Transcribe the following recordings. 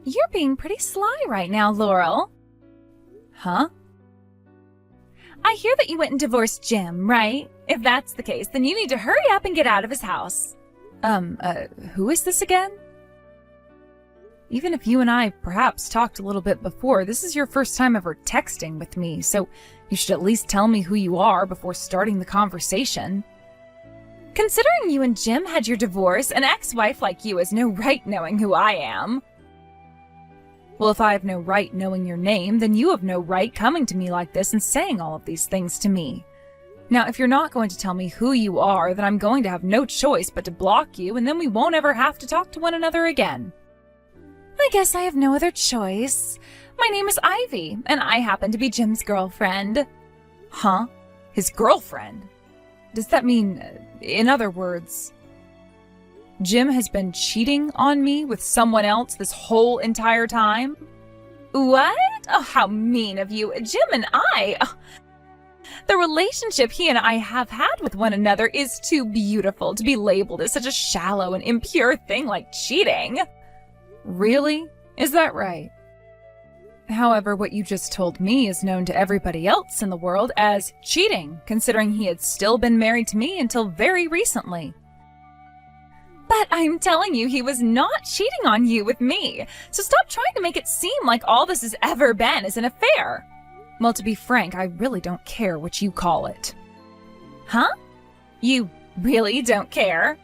You're being pretty sly right now, Laurel. Huh? I hear that you went and divorced Jim, right? If that's the case, then you need to hurry up and get out of his house. Who is this again? Even if you and I perhaps talked a little bit before, this is your first time ever texting with me, so you should at least tell me who you are before starting the conversation. Considering you and Jim had your divorce, an ex-wife like you has no right knowing who I am. Well, if I have no right knowing your name, then you have no right coming to me like this and saying all of these things to me. Now, if you're not going to tell me who you are, then I'm going to have no choice but to block you, and then we won't ever have to talk to one another again. I guess I have no other choice. My name is Ivy, and I happen to be Jim's girlfriend. Huh? His girlfriend? Does that mean, in other words, Jim has been cheating on me with someone else this whole entire time? What? Oh, how mean of you. Jim and I... The relationship he and I have had with one another is too beautiful to be labeled as such a shallow and impure thing like cheating. Really? Is that right? However, what you just told me is known to everybody else in the world as cheating, considering he had still been married to me until very recently. But I'm telling you, he was not cheating on you with me, so stop trying to make it seem like all this has ever been is an affair. Well, to be frank, I really don't care what you call it. Huh? You really don't care?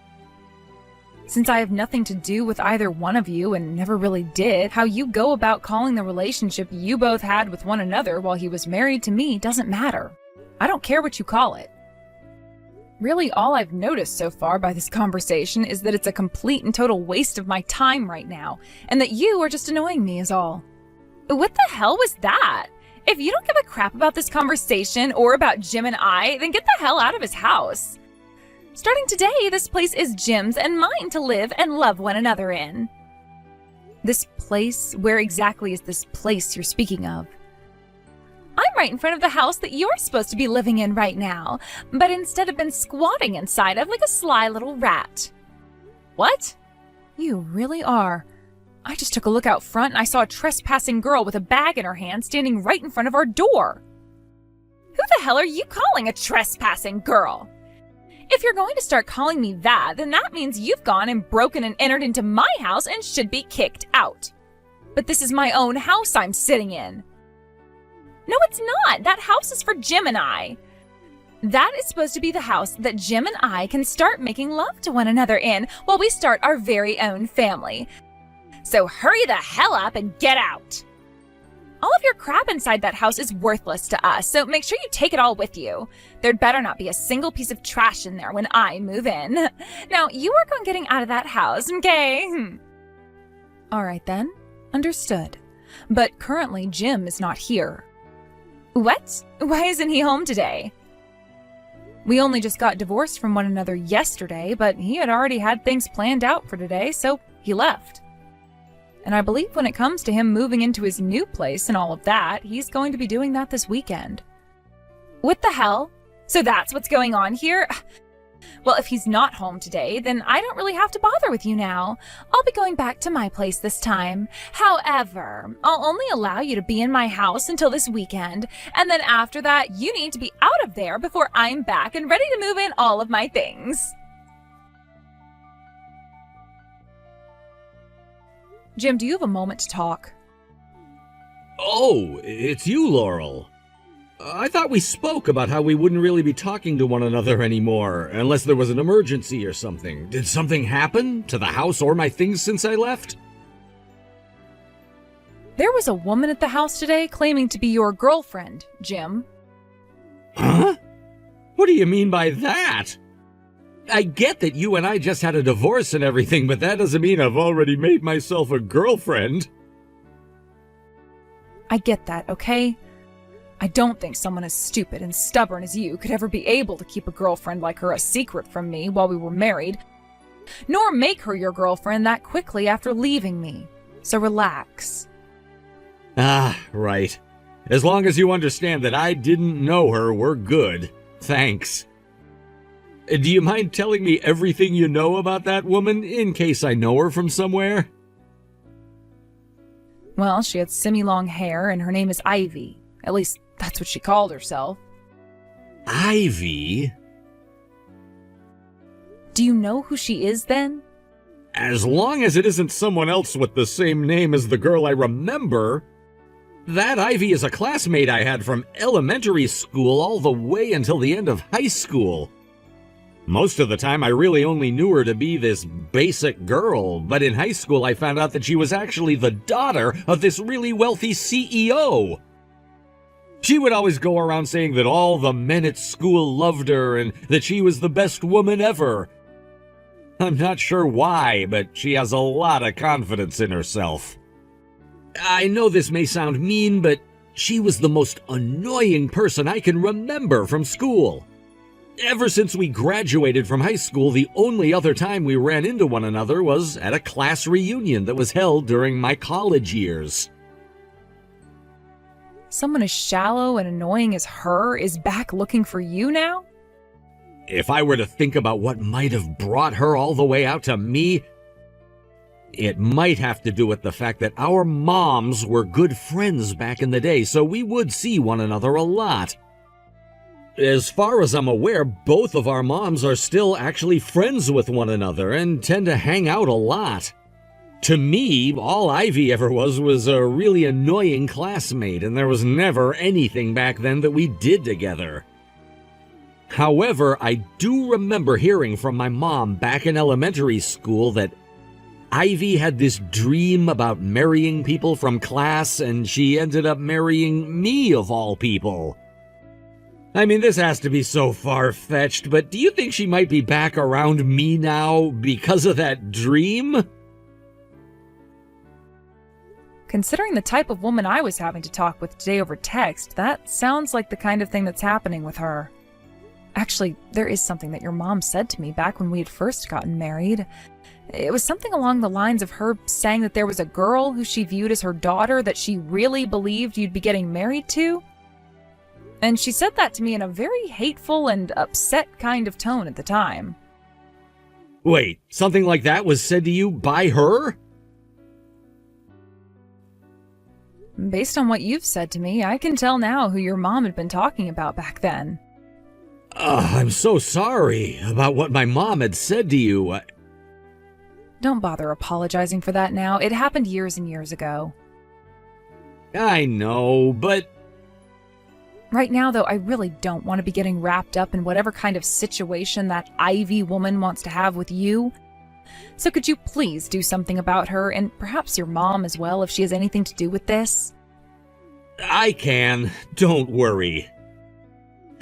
Since I have nothing to do with either one of you and never really did, how you go about calling the relationship you both had with one another while he was married to me doesn't matter. I don't care what you call it. Really, all I've noticed so far by this conversation is that it's a complete and total waste of my time right now, and that you are just annoying me is all. What the hell was that? If you don't give a crap about this conversation or about Jim and I, then get the hell out of his house. Starting today, this place is Jim's and mine to live and love one another in. This place? Where exactly is this place you're speaking of? I'm right in front of the house that you're supposed to be living in right now, but instead have been squatting inside of like a sly little rat. What? You really are. I just took a look out front and I saw a trespassing girl with a bag in her hand standing right in front of our door. Who the hell are you calling a trespassing girl? If you're going to start calling me that, then that means you've gone and broken and entered into my house and should be kicked out. But this is my own house I'm sitting in. No, it's not. That house is for Jim and I. That is supposed to be the house that Jim and I can start making love to one another in while we start our very own family. So hurry the hell up and get out. All of your crap inside that house is worthless to us, so make sure you take it all with you. There'd better not be a single piece of trash in there when I move in. Now, you work on getting out of that house, okay? All right then. Understood. But currently, Jim is not here. What? Why isn't he home today? We only just got divorced from one another yesterday, but he had already had things planned out for today, so he left. And I believe when it comes to him moving into his new place and all of that, he's going to be doing that this weekend. What the hell? So that's what's going on here? Well, if he's not home today, then I don't really have to bother with you now. I'll be going back to my place this time. However, I'll only allow you to be in my house until this weekend, and then after that, you need to be out of there before I'm back and ready to move in all of my things. Jim, do you have a moment to talk? Oh, it's you, Laurel. I thought we spoke about how we wouldn't really be talking to one another anymore, unless there was an emergency or something. Did something happen to the house or my things since I left? There was a woman at the house today claiming to be your girlfriend, Jim. Huh? What do you mean by that? I get that you and I just had a divorce and everything, but that doesn't mean I've already made myself a girlfriend. I get that, okay? I don't think someone as stupid and stubborn as you could ever be able to keep a girlfriend like her a secret from me while we were married, nor make her your girlfriend that quickly after leaving me. So relax. Ah, right. As long as you understand that I didn't know her, we're good. Thanks. Do you mind telling me everything you know about that woman, in case I know her from somewhere? Well, she had semi-long hair, and her name is Ivy. At least, that's what she called herself. Ivy? Do you know who she is, then? As long as it isn't someone else with the same name as the girl I remember. That Ivy is a classmate I had from elementary school all the way until the end of high school. Most of the time, I really only knew her to be this basic girl, but in high school I found out that she was actually the daughter of this really wealthy CEO. She would always go around saying that all the men at school loved her and that she was the best woman ever. I'm not sure why, but she has a lot of confidence in herself. I know this may sound mean, but she was the most annoying person I can remember from school. Ever since we graduated from high school, the only other time we ran into one another was at a class reunion that was held during my college years. Someone as shallow and annoying as her is back looking for you now? If I were to think about what might have brought her all the way out to me, it might have to do with the fact that our moms were good friends back in the day, so we would see one another a lot. As far as I'm aware, both of our moms are still actually friends with one another and tend to hang out a lot. To me, all Ivy ever was a really annoying classmate, and there was never anything back then that we did together. However, I do remember hearing from my mom back in elementary school that Ivy had this dream about marrying people from class, and she ended up marrying me of all people. I mean, this has to be so far-fetched, but do you think she might be back around me now because of that dream? Considering the type of woman I was having to talk with today over text, that sounds like the kind of thing that's happening with her. Actually, there is something that your mom said to me back when we had first gotten married. It was something along the lines of her saying that there was a girl who she viewed as her daughter that she really believed you'd be getting married to. And she said that to me in a very hateful and upset kind of tone at the time. Wait, something like that was said to you by her? Based on what you've said to me, I can tell now who your mom had been talking about back then. I'm so sorry about what my mom had said to you. Don't bother apologizing for that now. It happened years and years ago. I know, but... Right now, though, I really don't want to be getting wrapped up in whatever kind of situation that Ivy woman wants to have with you. So could you please do something about her, and perhaps your mom as well, if she has anything to do with this? I can. Don't worry.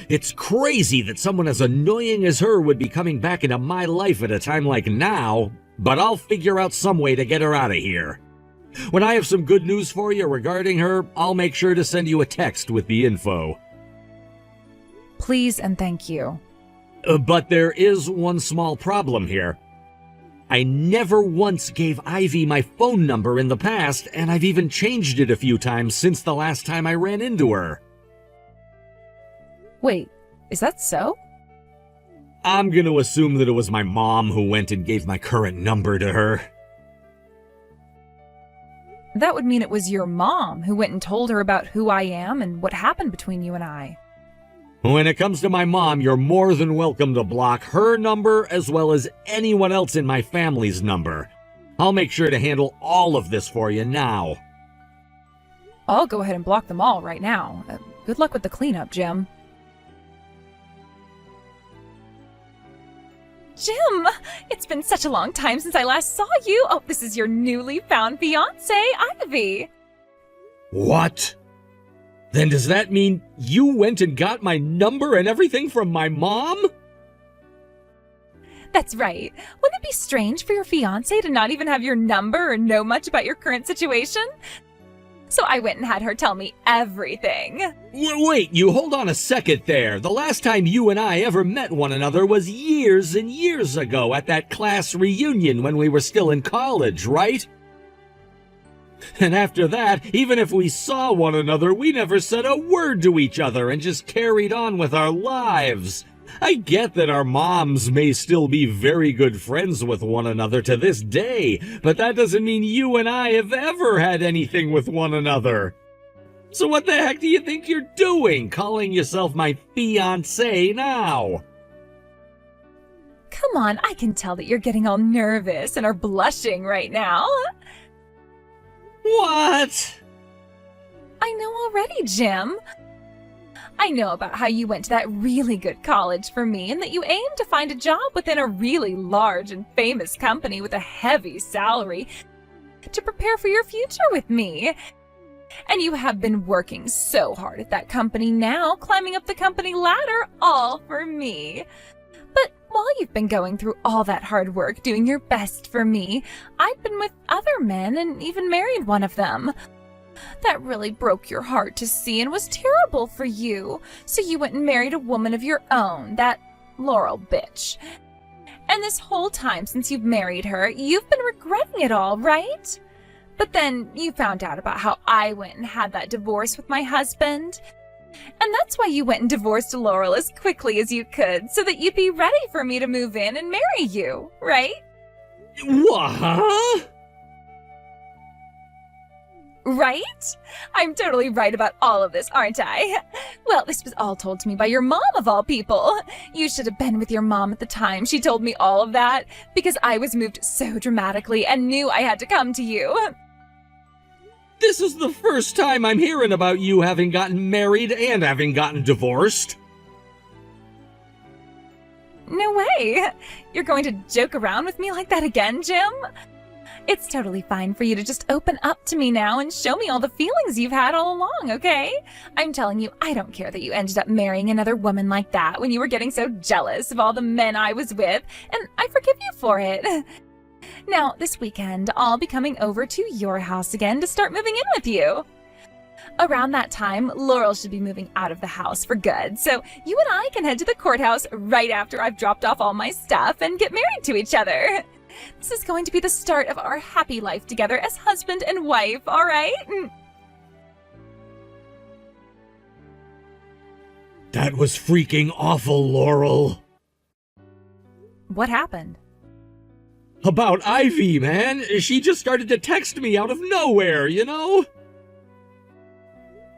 It's crazy that someone as annoying as her would be coming back into my life at a time like now, but I'll figure out some way to get her out of here. When I have some good news for you regarding her, I'll make sure to send you a text with the info. Please and thank you. But there is one small problem here. I never once gave Ivy my phone number in the past, and I've even changed it a few times since the last time I ran into her. Wait, is that so? I'm gonna assume that it was my mom who went and gave my current number to her. That would mean it was your mom who went and told her about who I am and what happened between you and I. When it comes to my mom, you're more than welcome to block her number as well as anyone else in my family's number. I'll make sure to handle all of this for you now. I'll go ahead and block them all right now. Good luck with the cleanup, Jim. Jim! It's been such a long time since I last saw you. Oh, this is your newly found fiancée, Ivy. What? Then does that mean you went and got my number and everything from my mom? That's right. Wouldn't it be strange for your fiancé to not even have your number or know much about your current situation? So I went and had her tell me everything. Wait, you hold on a second there. The last time you and I ever met one another was years and years ago at that class reunion when we were still in college, right? And after that, even if we saw one another, we never said a word to each other and just carried on with our lives. I get that our moms may still be very good friends with one another to this day, but that doesn't mean you and I have ever had anything with one another. So what the heck do you think you're doing, calling yourself my fiancé now? Come on, I can tell that you're getting all nervous and are blushing right now. What? I know already, Jim. I know about how you went to that really good college for me and that you aim to find a job within a really large and famous company with a heavy salary to prepare for your future with me. And you have been working so hard at that company now, climbing up the company ladder, all for me. But while you've been going through all that hard work doing your best for me, I've been with other men and even married one of them. That really broke your heart to see and was terrible for you. So you went and married a woman of your own, that Laurel bitch. And this whole time since you've married her, you've been regretting it all, right? But then you found out about how I went and had that divorce with my husband. And that's why you went and divorced Laurel as quickly as you could, so that you'd be ready for me to move in and marry you, right? What? Right? I'm totally right about all of this, aren't I? Well, this was all told to me by your mom of all people. You should have been with your mom at the time she told me all of that, because I was moved so dramatically and knew I had to come to you. This is the first time I'm hearing about you having gotten married and having gotten divorced. No way. You're going to joke around with me like that again, Jim? It's totally fine for you to just open up to me now and show me all the feelings you've had all along, okay? I'm telling you, I don't care that you ended up marrying another woman like that when you were getting so jealous of all the men I was with, and I forgive you for it. Now, this weekend, I'll be coming over to your house again to start moving in with you. Around that time, Laurel should be moving out of the house for good, so you and I can head to the courthouse right after I've dropped off all my stuff and get married to each other. This is going to be the start of our happy life together as husband and wife, all right? That was freaking awful, Laurel. What happened? About Ivy, man. She just started to text me out of nowhere, you know?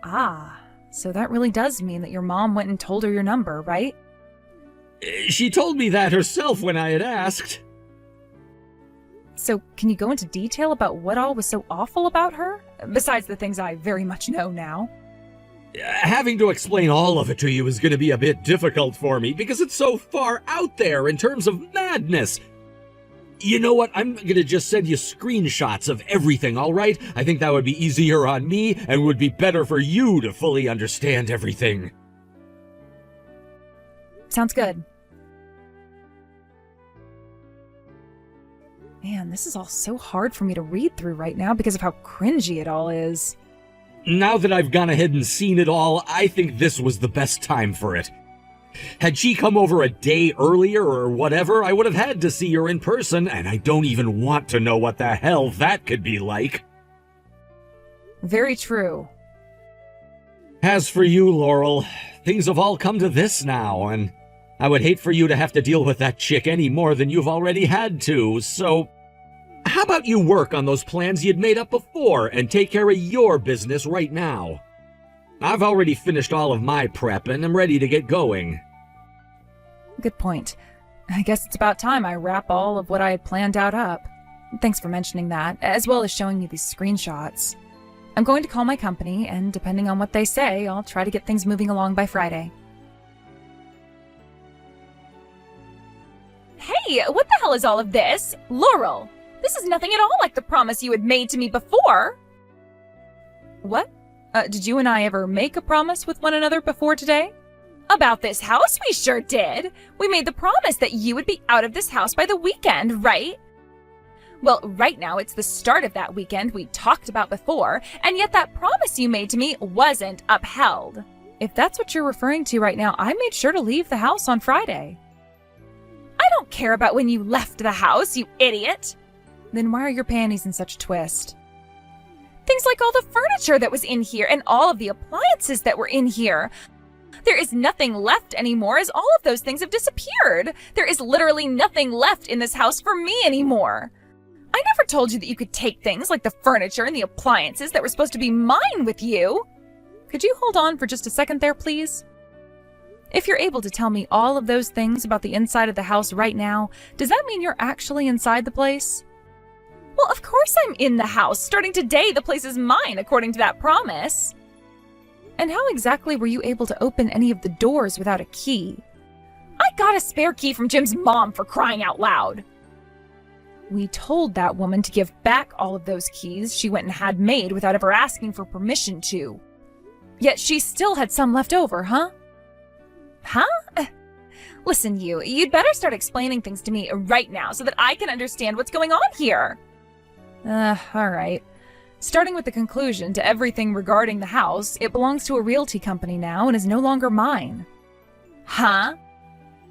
Ah, so that really does mean that your mom went and told her your number, right? She told me that herself when I had asked. So can you go into detail about what all was so awful about her? Besides the things I very much know now. Having to explain all of it to you is going to be a bit difficult for me because it's so far out there in terms of madness. You know what? I'm going to just send you screenshots of everything, all right? I think that would be easier on me and would be better for you to fully understand everything. Sounds good. Man, this is all so hard for me to read through right now because of how cringy it all is. Now that I've gone ahead and seen it all, I think this was the best time for it. Had she come over a day earlier or whatever, I would have had to see her in person, and I don't even want to know what the hell that could be like. Very true. As for you, Laurel, things have all come to this now, and I would hate for you to have to deal with that chick any more than you've already had to, so how about you work on those plans you'd made up before and take care of your business right now? I've already finished all of my prep and I'm ready to get going. Good point. I guess it's about time I wrap all of what I had planned out up. Thanks for mentioning that, as well as showing me these screenshots. I'm going to call my company, and depending on what they say, I'll try to get things moving along by Friday. Hey, what the hell is all of this? Laurel, this is nothing at all like the promise you had made to me before. What? Did you and I ever make a promise with one another before today? About this house, we sure did. We made the promise that you would be out of this house by the weekend, right? Well, right now it's the start of that weekend we talked about before, and yet that promise you made to me wasn't upheld. If that's what you're referring to right now, I made sure to leave the house on Friday. I don't care about when you left the house, you idiot. Then why are your panties in such a twist? Things like all the furniture that was in here and all of the appliances that were in here. There is nothing left anymore, as all of those things have disappeared. There is literally nothing left in this house for me anymore. I never told you that you could take things like the furniture and the appliances that were supposed to be mine with you. Could you hold on for just a second there, please? If you're able to tell me all of those things about the inside of the house right now, does that mean you're actually inside the place? Well, of course I'm in the house. Starting today, the place is mine, according to that promise. And how exactly were you able to open any of the doors without a key? I got a spare key from Jim's mom, for crying out loud. We told that woman to give back all of those keys she went and had made without ever asking for permission to. Yet she still had some left over, huh? Huh? Listen, you'd better start explaining things to me right now so that I can understand what's going on here. All right. Starting with the conclusion to everything regarding the house, it belongs to a realty company now and is no longer mine. Huh?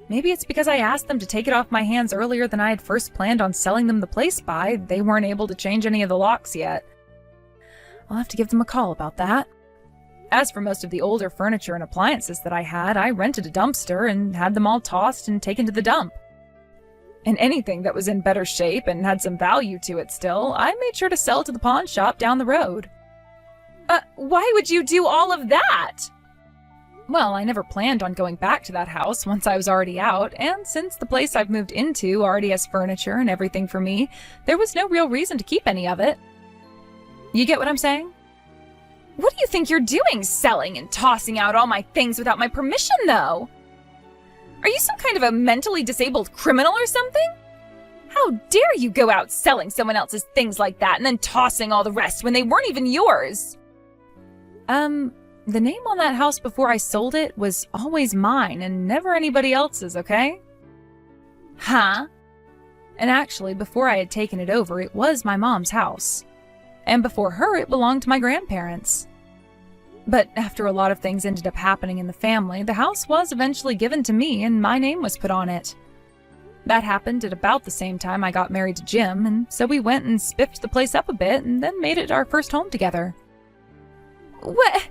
Maybe it's because I asked them to take it off my hands earlier than I had first planned on selling them the place by. They weren't able to change any of the locks yet. I'll have to give them a call about that. As for most of the older furniture and appliances that I had, I rented a dumpster and had them all tossed and taken to the dump. And anything that was in better shape and had some value to it still, I made sure to sell to the pawn shop down the road. Why would you do all of that? Well, I never planned on going back to that house once I was already out, and since the place I've moved into already has furniture and everything for me, there was no real reason to keep any of it. You get what I'm saying? What do you think you're doing, selling and tossing out all my things without my permission, though? Are you some kind of a mentally disabled criminal or something? How dare you go out selling someone else's things like that and then tossing all the rest when they weren't even yours? The name on that house before I sold it was always mine and never anybody else's, okay? Huh? And actually, before I had taken it over, it was my mom's house. And before her, it belonged to my grandparents. But after a lot of things ended up happening in the family, the house was eventually given to me and my name was put on it. That happened at about the same time I got married to Jim, and so we went and spiffed the place up a bit and then made it our first home together. What?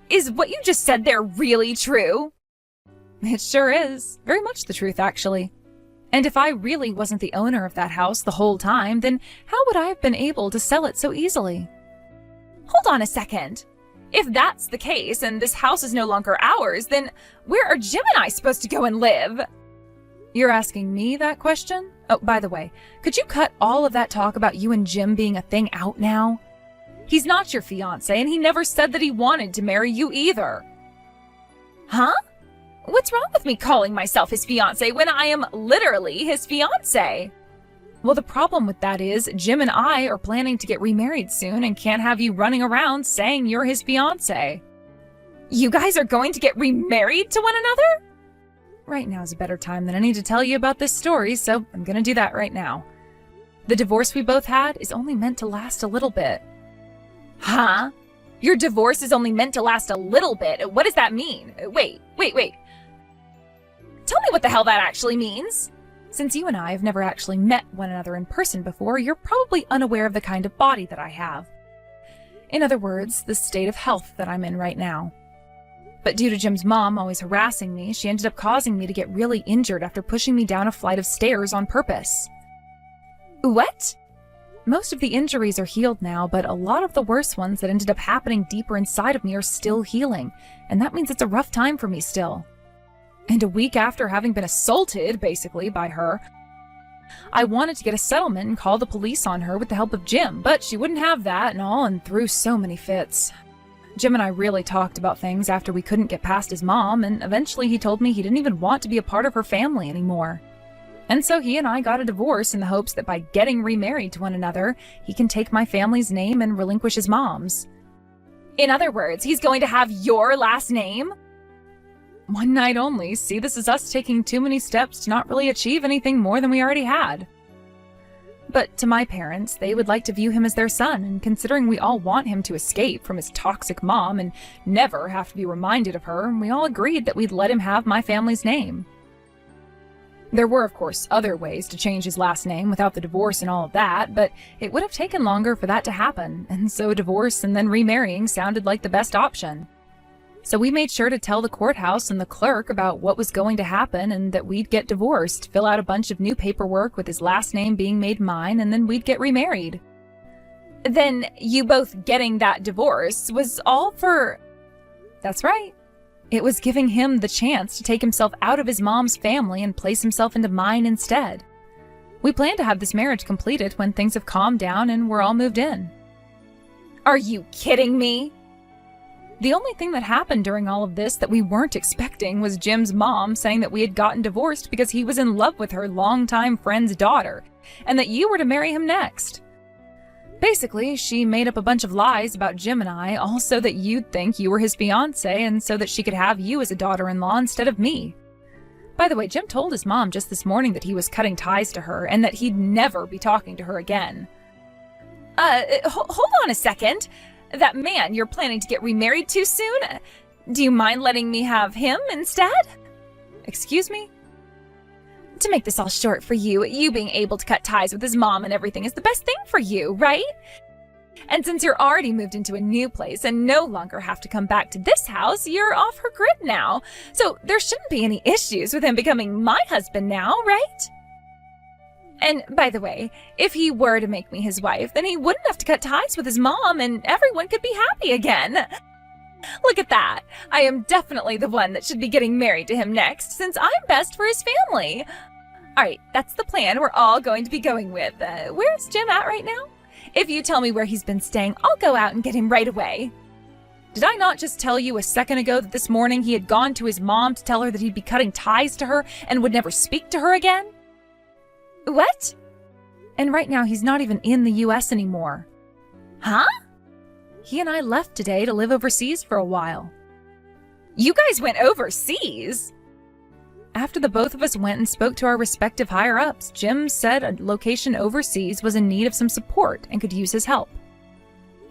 Is what you just said there really true? It sure is. Very much the truth, actually. And if I really wasn't the owner of that house the whole time, then how would I have been able to sell it so easily? Hold on a second. If that's the case and this house is no longer ours, then where are Jim and I supposed to go and live? You're asking me that question? Oh, by the way, could you cut all of that talk about you and Jim being a thing out now? He's not your fiancé, and he never said that he wanted to marry you either. Huh? What's wrong with me calling myself his fiancé when I am literally his fiancé? Well, the problem with that is Jim and I are planning to get remarried soon and can't have you running around saying you're his fiancé. You guys are going to get remarried to one another? Right now is a better time than any to tell you about this story, so I'm gonna do that right now. The divorce we both had is only meant to last a little bit. Huh? Your divorce is only meant to last a little bit? What does that mean? Wait. Tell me what the hell that actually means. Since you and I have never actually met one another in person before, you're probably unaware of the kind of body that I have. In other words, the state of health that I'm in right now. But due to Jim's mom always harassing me, she ended up causing me to get really injured after pushing me down a flight of stairs on purpose. What? Most of the injuries are healed now, but a lot of the worse ones that ended up happening deeper inside of me are still healing, and that means it's a rough time for me still. And a week after having been assaulted, basically, by her, I wanted to get a settlement and call the police on her with the help of Jim, but she wouldn't have that and all and threw so many fits. Jim and I really talked about things after we couldn't get past his mom, and eventually he told me he didn't even want to be a part of her family anymore. And so he and I got a divorce in the hopes that by getting remarried to one another, he can take my family's name and relinquish his mom's. In other words, he's going to have your last name? One night only. See, this is us taking too many steps to not really achieve anything more than we already had. But to my parents, they would like to view him as their son, and considering we all want him to escape from his toxic mom and never have to be reminded of her, we all agreed that we'd let him have my family's name. There were, of course, other ways to change his last name without the divorce and all of that, but it would have taken longer for that to happen, and so divorce and then remarrying sounded like the best option. So we made sure to tell the courthouse and the clerk about what was going to happen and that we'd get divorced, fill out a bunch of new paperwork with his last name being made mine, and then we'd get remarried. Then you both getting that divorce was all for... That's right. It was giving him the chance to take himself out of his mom's family and place himself into mine instead. We plan to have this marriage completed when things have calmed down and we're all moved in. Are you kidding me? The only thing that happened during all of this that we weren't expecting was Jim's mom saying that we had gotten divorced because he was in love with her longtime friend's daughter, and that you were to marry him next. Basically, she made up a bunch of lies about Jim and I, all so that you'd think you were his fiancé and so that she could have you as a daughter-in-law instead of me. By the way, Jim told his mom just this morning that he was cutting ties to her and that he'd never be talking to her again. Hold on a second. That man you're planning to get remarried to soon? Do you mind letting me have him instead? Excuse me? To make this all short for you, you being able to cut ties with his mom and everything is the best thing for you, right? And since you're already moved into a new place and no longer have to come back to this house, you're off her grid now. So there shouldn't be any issues with him becoming my husband now, right? And by the way, if he were to make me his wife, then he wouldn't have to cut ties with his mom and everyone could be happy again. Look at that. I am definitely the one that should be getting married to him next, since I'm best for his family. All right, that's the plan we're all going to be going with. Where's Jim at right now? If you tell me where he's been staying, I'll go out and get him right away. Did I not just tell you a second ago that this morning he had gone to his mom to tell her that he'd be cutting ties to her and would never speak to her again? What? And right now he's not even in the US anymore. Huh? He and I left today to live overseas for a while. You guys went overseas? After the both of us went and spoke to our respective higher-ups, Jim said a location overseas was in need of some support and could use his help.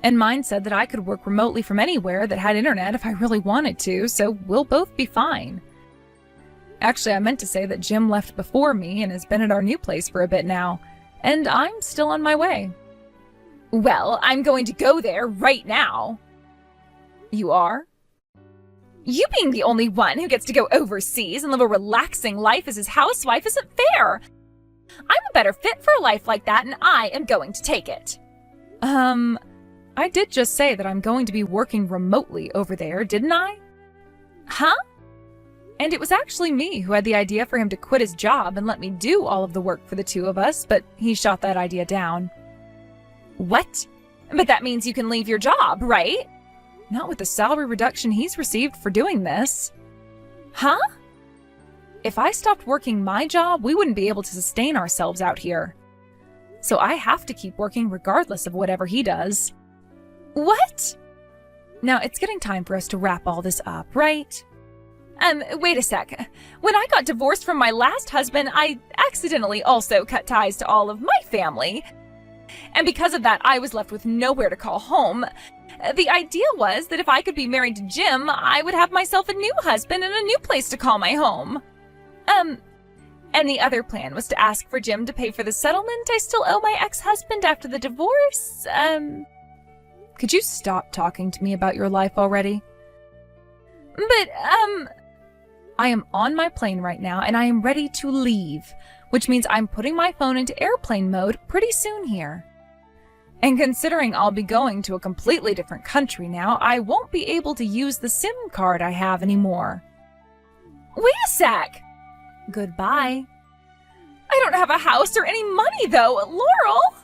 And mine said that I could work remotely from anywhere that had internet if I really wanted to, so we'll both be fine. Actually, I meant to say that Jim left before me and has been at our new place for a bit now, and I'm still on my way. Well, I'm going to go there right now. You are? You being the only one who gets to go overseas and live a relaxing life as his housewife isn't fair. I'm a better fit for a life like that, and I am going to take it. I did just say that I'm going to be working remotely over there, didn't I? Huh? And it was actually me who had the idea for him to quit his job and let me do all of the work for the two of us, but he shot that idea down. What? But that means you can leave your job, right? Not with the salary reduction he's received for doing this. Huh? If I stopped working my job, we wouldn't be able to sustain ourselves out here. So I have to keep working regardless of whatever he does. What? Now, it's getting time for us to wrap all this up, right? Wait a sec. When I got divorced from my last husband, I accidentally also cut ties to all of my family. And because of that, I was left with nowhere to call home. The idea was that if I could be married to Jim, I would have myself a new husband and a new place to call my home. And the other plan was to ask for Jim to pay for the settlement I still owe my ex-husband after the divorce. Could you stop talking to me about your life already? But, I am on my plane right now and I am ready to leave, which means I'm putting my phone into airplane mode pretty soon here. And considering I'll be going to a completely different country now, I won't be able to use the SIM card I have anymore. Wait a sec! Goodbye. I don't have a house or any money though, Laurel!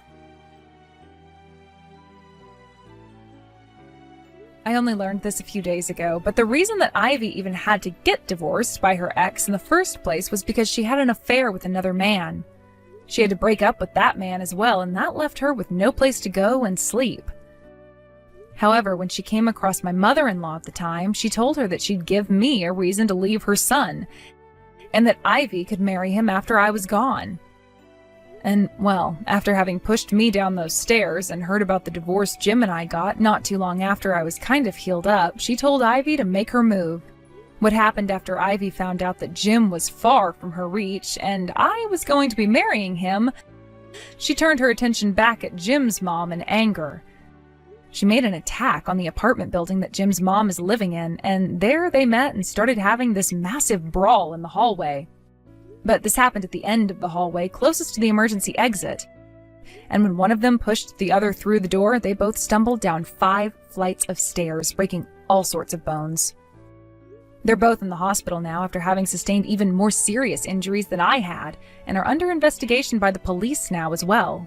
I only learned this a few days ago, but the reason that Ivy even had to get divorced by her ex in the first place was because she had an affair with another man. She had to break up with that man as well, and that left her with no place to go and sleep. However, when she came across my mother-in-law at the time, she told her that she'd give me a reason to leave her son, and that Ivy could marry him after I was gone. And, well, after having pushed me down those stairs and heard about the divorce Jim and I got not too long after I was kind of healed up, she told Ivy to make her move. What happened after Ivy found out that Jim was far from her reach and I was going to be marrying him, she turned her attention back at Jim's mom in anger. She made an attack on the apartment building that Jim's mom is living in, and there they met and started having this massive brawl in the hallway. But this happened at the end of the hallway, closest to the emergency exit. And when one of them pushed the other through the door, they both stumbled down 5 flights of stairs, breaking all sorts of bones. They're both in the hospital now after having sustained even more serious injuries than I had, and are under investigation by the police now as well.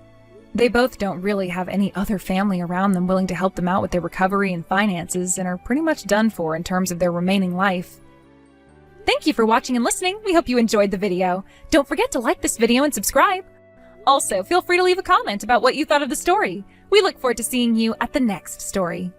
They both don't really have any other family around them willing to help them out with their recovery and finances, and are pretty much done for in terms of their remaining life. Thank you for watching and listening. We hope you enjoyed the video. Don't forget to like this video and subscribe. Also, feel free to leave a comment about what you thought of the story. We look forward to seeing you at the next story.